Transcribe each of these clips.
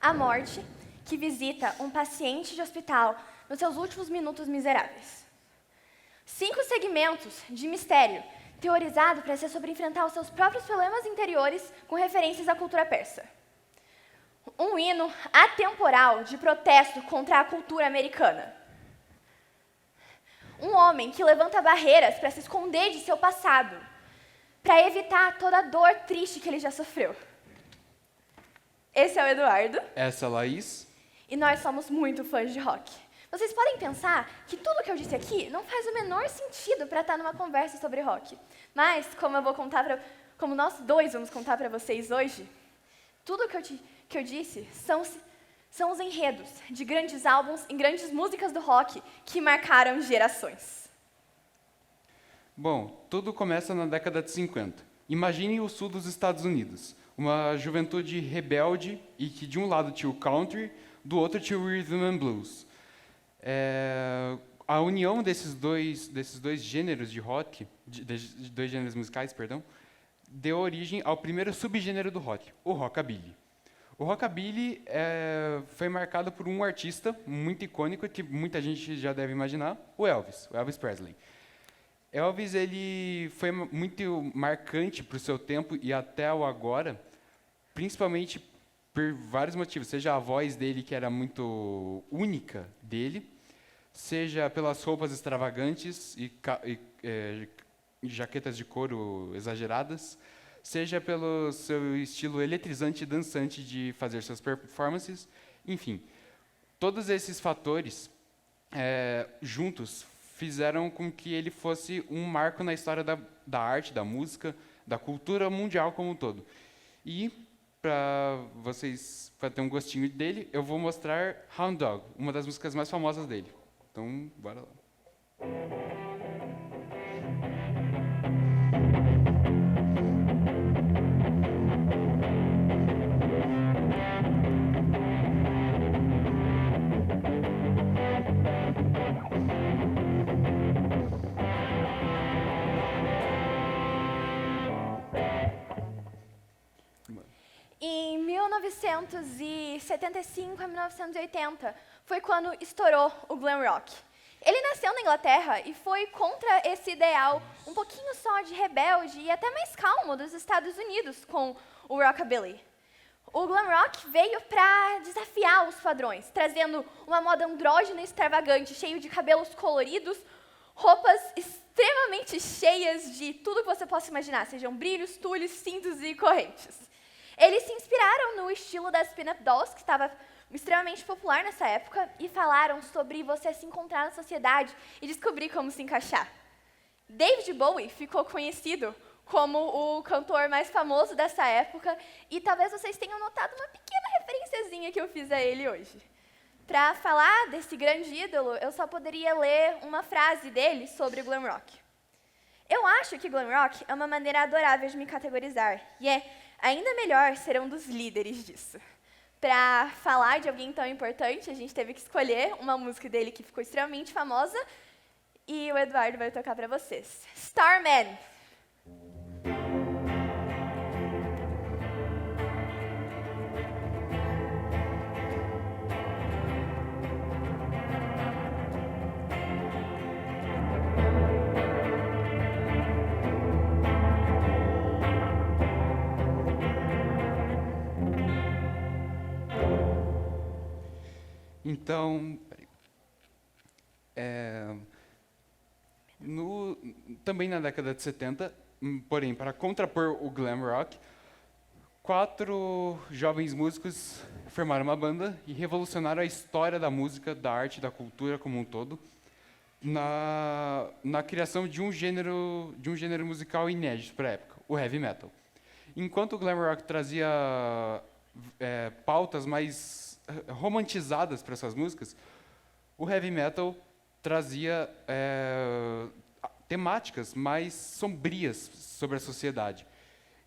A morte, que visita um paciente de hospital nos seus últimos minutos miseráveis. 5 segmentos de mistério, teorizado para ser sobre enfrentar os seus próprios problemas interiores com referências à cultura persa. Um hino atemporal de protesto contra a cultura americana. Um homem que levanta barreiras para se esconder de seu passado, para evitar toda a dor triste que ele já sofreu. Esse é o Eduardo. Essa é a Laís. E nós somos muito fãs de rock. Vocês podem pensar que tudo que eu disse aqui não faz o menor sentido para estar numa conversa sobre rock. Mas, como nós dois vamos contar para vocês hoje, tudo que eu disse são os enredos de grandes álbuns e grandes músicas do rock que marcaram gerações. Bom, tudo começa na década de 50. Imagine o sul dos Estados Unidos. Uma juventude rebelde e que de um lado tinha o country, do outro tinha o rhythm and blues. A união desses dois gêneros de rock, de dois gêneros musicais, perdão, deu origem ao primeiro subgênero do rock, o rockabilly. O rockabilly foi marcado por um artista muito icônico que muita gente já deve imaginar, o Elvis Presley. Elvis ele foi muito marcante para o seu tempo e até o agora, principalmente por vários motivos, seja a voz dele, que era muito única dele, seja pelas roupas extravagantes e jaquetas de couro exageradas, seja pelo seu estilo eletrizante e dançante de fazer suas performances, enfim. Todos esses fatores juntos fizeram com que ele fosse um marco na história da arte, da música, da cultura mundial como um todo. E, para vocês terem um gostinho dele, eu vou mostrar Hound Dog, uma das músicas mais famosas dele. Então, bora lá. Em 1975 a 1980 foi quando estourou o glam rock. Ele nasceu na Inglaterra e foi contra esse ideal um pouquinho só de rebelde e até mais calmo dos Estados Unidos com o rockabilly. O glam rock veio para desafiar os padrões, trazendo uma moda andrógena e extravagante, cheio de cabelos coloridos, roupas extremamente cheias de tudo que você possa imaginar, sejam brilhos, tule, cintos e correntes. Eles se inspiraram no estilo das pin-up dolls, que estava extremamente popular nessa época, e falaram sobre você se encontrar na sociedade e descobrir como se encaixar. David Bowie ficou conhecido como o cantor mais famoso dessa época, e talvez vocês tenham notado uma pequena referenciazinha que eu fiz a ele hoje. Para falar desse grande ídolo, eu só poderia ler uma frase dele sobre o glam rock. Eu acho que glam rock é uma maneira adorável de me categorizar, e é ainda melhor ser um dos líderes disso. Para falar de alguém tão importante, a gente teve que escolher uma música dele que ficou extremamente famosa, e o Eduardo vai tocar para vocês. Starman! Então, também na década de 70, porém, para contrapor o glam rock, 4 jovens músicos formaram uma banda e revolucionaram a história da música, da arte, da cultura como um todo, na criação de um gênero musical inédito para a época, o heavy metal. Enquanto o glam rock trazia pautas mais romantizadas para essas músicas, o heavy metal trazia temáticas mais sombrias sobre a sociedade.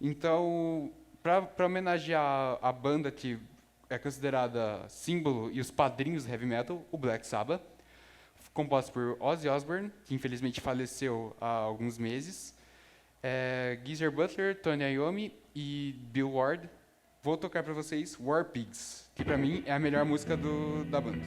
Então, para homenagear a banda que é considerada símbolo e os padrinhos do heavy metal, o Black Sabbath, composto por Ozzy Osbourne, que infelizmente faleceu há alguns meses, Geezer Butler, Tony Iommi e Bill Ward vou tocar para vocês War Pigs, que para mim é a melhor música da banda.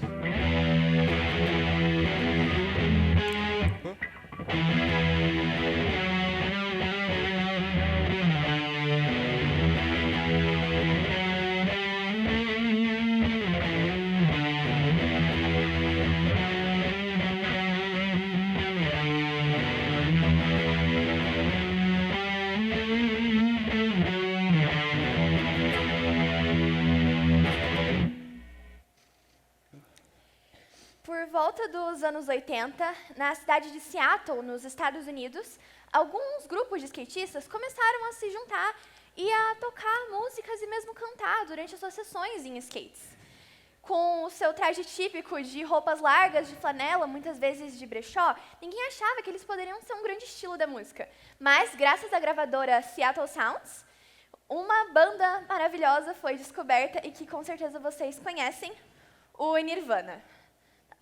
Por volta dos anos 80, na cidade de Seattle, nos Estados Unidos, alguns grupos de skatistas começaram a se juntar e a tocar músicas e mesmo cantar durante as suas sessões em skates. Com o seu traje típico de roupas largas, de flanela, muitas vezes de brechó, ninguém achava que eles poderiam ser um grande estilo da música. Mas, graças à gravadora Seattle Sounds, uma banda maravilhosa foi descoberta e que com certeza vocês conhecem, o Nirvana.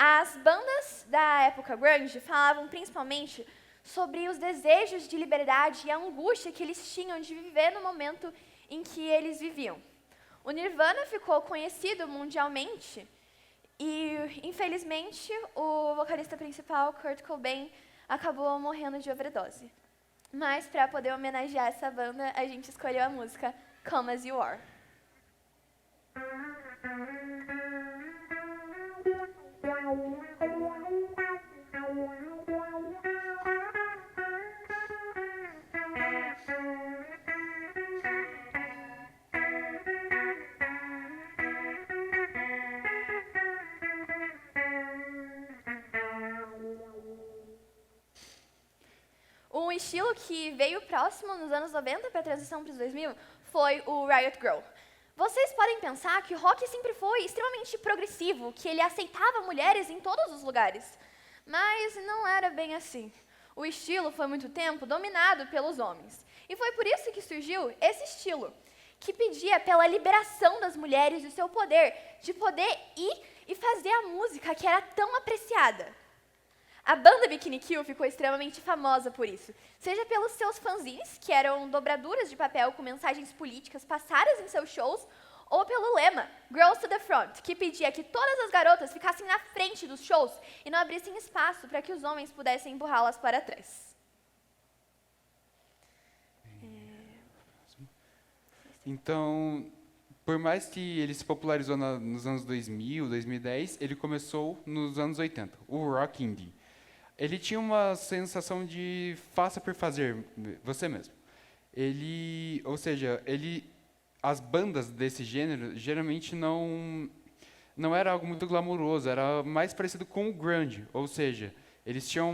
As bandas da época grunge falavam principalmente sobre os desejos de liberdade e a angústia que eles tinham de viver no momento em que eles viviam. O Nirvana ficou conhecido mundialmente e, infelizmente, o vocalista principal, Kurt Cobain, acabou morrendo de overdose. Mas, para poder homenagear essa banda, a gente escolheu a música Come As You Are. Um estilo que veio próximo nos anos 90 para a transição para os 2000 foi o Riot Grrrl. Vocês podem pensar que o rock sempre foi extremamente progressivo, que ele aceitava mulheres em todos os lugares. Mas não era bem assim. O estilo foi muito tempo dominado pelos homens. E foi por isso que surgiu esse estilo, que pedia pela liberação das mulheres e o seu poder, de poder ir e fazer a música que era tão apreciada. A banda Bikini Kill ficou extremamente famosa por isso, seja pelos seus fanzines, que eram dobraduras de papel com mensagens políticas passadas em seus shows, ou pelo lema Girls to the Front, que pedia que todas as garotas ficassem na frente dos shows e não abrissem espaço para que os homens pudessem empurrá-las para trás. Então, por mais que ele se popularizou nos anos 2000, 2010, ele começou nos anos 80, o rock indie. Ele tinha uma sensação de faça por fazer, você mesmo. Ou seja, as bandas desse gênero geralmente não era algo muito glamouroso, era mais parecido com o grunge, ou seja, eles tinham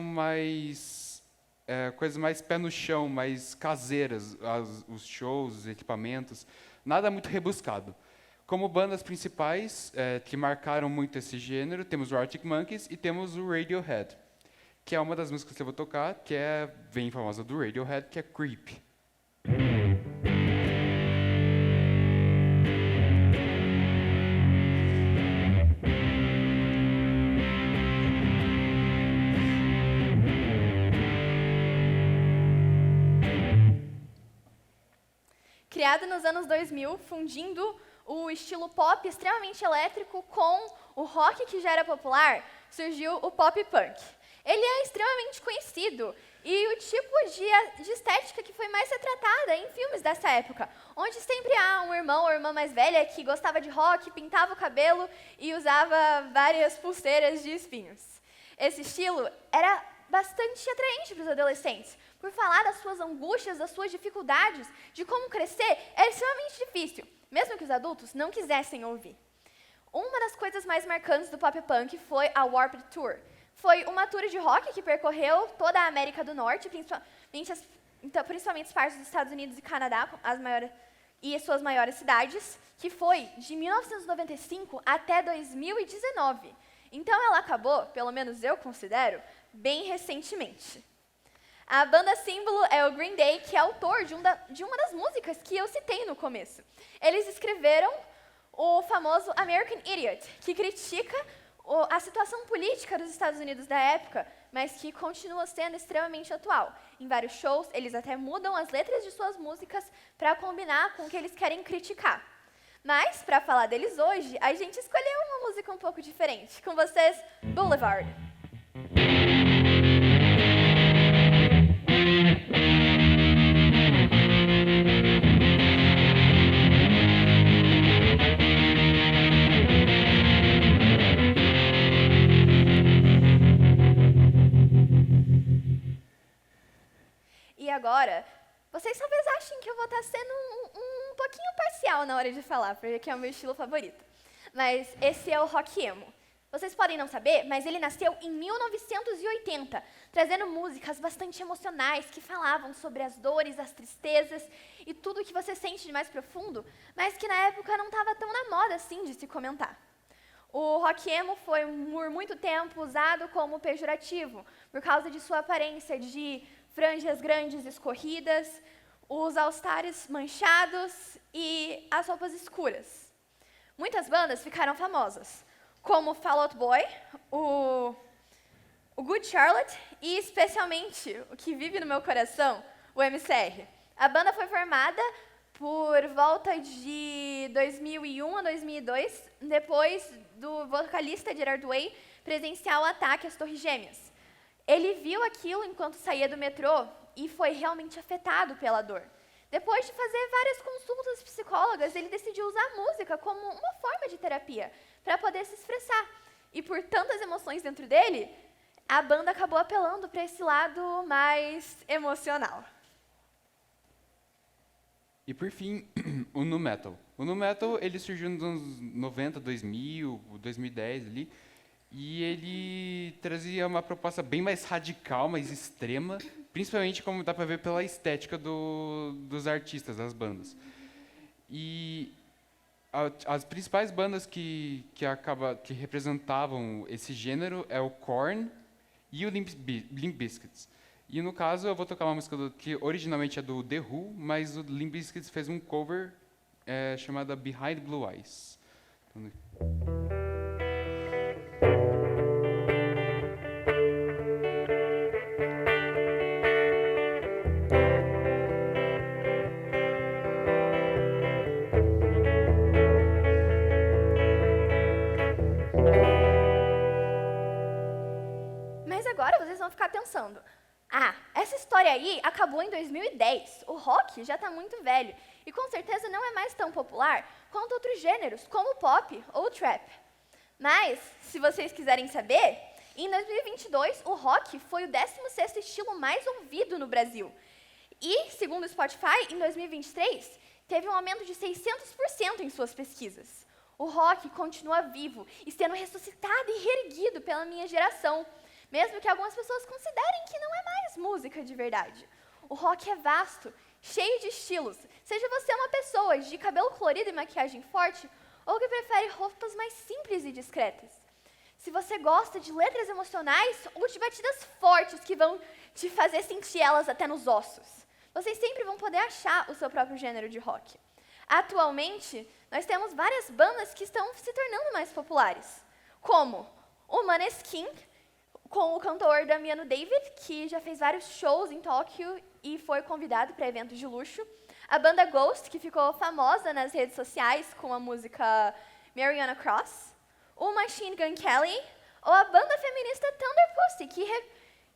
coisas mais pé no chão, mais caseiras, os shows, os equipamentos, nada muito rebuscado. Como bandas principais que marcaram muito esse gênero, temos o Arctic Monkeys e temos o Radiohead, que é uma das músicas que eu vou tocar, que é bem famosa do Radiohead, que é Creep. Criado nos anos 2000, fundindo o estilo pop extremamente elétrico com o rock que já era popular, surgiu o pop punk. Ele é extremamente conhecido e o tipo de estética que foi mais retratada em filmes dessa época, onde sempre há um irmão ou irmã mais velha que gostava de rock, pintava o cabelo e usava várias pulseiras de espinhos. Esse estilo era bastante atraente para os adolescentes, por falar das suas angústias, das suas dificuldades, de como crescer, era extremamente difícil, mesmo que os adultos não quisessem ouvir. Uma das coisas mais marcantes do pop punk foi a Warped Tour. Foi uma tour de rock que percorreu toda a América do Norte, principalmente as partes dos Estados Unidos e Canadá, e as suas maiores cidades, que foi de 1995 até 2019. Então ela acabou, pelo menos eu considero, bem recentemente. A banda símbolo é o Green Day, que é autor de uma das músicas que eu citei no começo. Eles escreveram o famoso American Idiot, que critica a situação política dos Estados Unidos da época, mas que continua sendo extremamente atual. Em vários shows, eles até mudam as letras de suas músicas para combinar com o que eles querem criticar. Mas, para falar deles hoje, a gente escolheu uma música um pouco diferente. Com vocês, Boulevard. E agora, vocês talvez achem que eu vou estar sendo um pouquinho parcial na hora de falar, porque é o meu estilo favorito. Mas esse é o rock emo. Vocês podem não saber, mas ele nasceu em 1980, trazendo músicas bastante emocionais que falavam sobre as dores, as tristezas e tudo que você sente de mais profundo, mas que na época não estava tão na moda assim de se comentar. O rock emo foi por muito tempo usado como pejorativo, por causa de sua aparência de franjas grandes escorridas, os all-stars manchados e as roupas escuras. Muitas bandas ficaram famosas, como Fall Out Boy, o Good Charlotte e, especialmente, o que vive no meu coração, o MCR. A banda foi formada por volta de 2001 a 2002, depois do vocalista Gerard Way presenciar o ataque às Torres Gêmeas. Ele viu aquilo enquanto saía do metrô e foi realmente afetado pela dor. Depois de fazer várias consultas psicólogas, ele decidiu usar a música como uma forma de terapia, para poder se expressar. E por tantas emoções dentro dele, a banda acabou apelando para esse lado mais emocional. E por fim, o nu metal. O nu metal ele surgiu nos anos 90, 2000, 2010 ali, e ele trazia uma proposta bem mais radical, mais extrema, principalmente como dá para ver pela estética dos artistas, das bandas. E as principais bandas que representavam esse gênero é o Korn e o Limp Bizkit. E no caso eu vou tocar uma música que originalmente é do The Who, mas o Limp Bizkit fez um cover chamada Behind Blue Eyes. Mas agora vocês vão ficar pensando, essa história aí acabou em 2010, o rock já está muito velho e com certeza não é mais tão popular quanto outros gêneros, como o pop ou o trap. Mas, se vocês quiserem saber, em 2022 o rock foi o 16º estilo mais ouvido no Brasil. E, segundo o Spotify, em 2023 teve um aumento de 600% em suas pesquisas. O rock continua vivo e sendo ressuscitado e reerguido pela minha geração, mesmo que algumas pessoas considerem que não é mais música de verdade. O rock é vasto, cheio de estilos. Seja você uma pessoa de cabelo colorido e maquiagem forte, ou que prefere roupas mais simples e discretas. Se você gosta de letras emocionais ou de batidas fortes que vão te fazer sentir elas até nos ossos, vocês sempre vão poder achar o seu próprio gênero de rock. Atualmente, nós temos várias bandas que estão se tornando mais populares, como o Maneskin, com o cantor Damiano David, que já fez vários shows em Tóquio e foi convidado para eventos de luxo. A banda Ghost, que ficou famosa nas redes sociais com a música Mariana Cross. O Machine Gun Kelly, ou a banda feminista Thunder Pussy,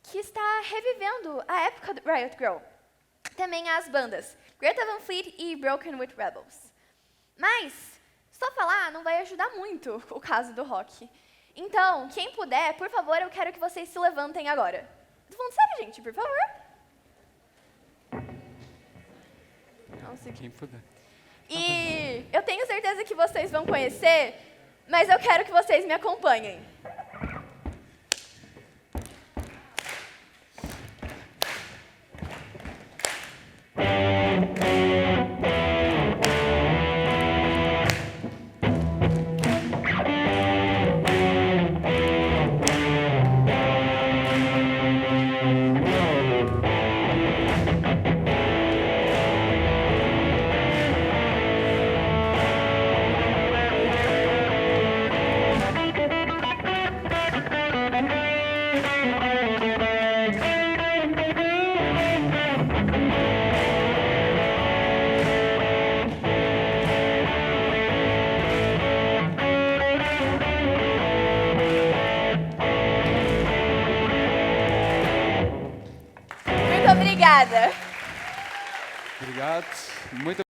que está revivendo a época do Riot Girl. Também há as bandas Greta Van Fleet e Broken with Rebels. Mas, só falar não vai ajudar muito o caso do rock. Então, quem puder, por favor, eu quero que vocês se levantem agora. Tô falando sério, gente, por favor. Quem puder. E eu tenho certeza que vocês vão conhecer, mas eu quero que vocês me acompanhem. Obrigada. Obrigado. Muito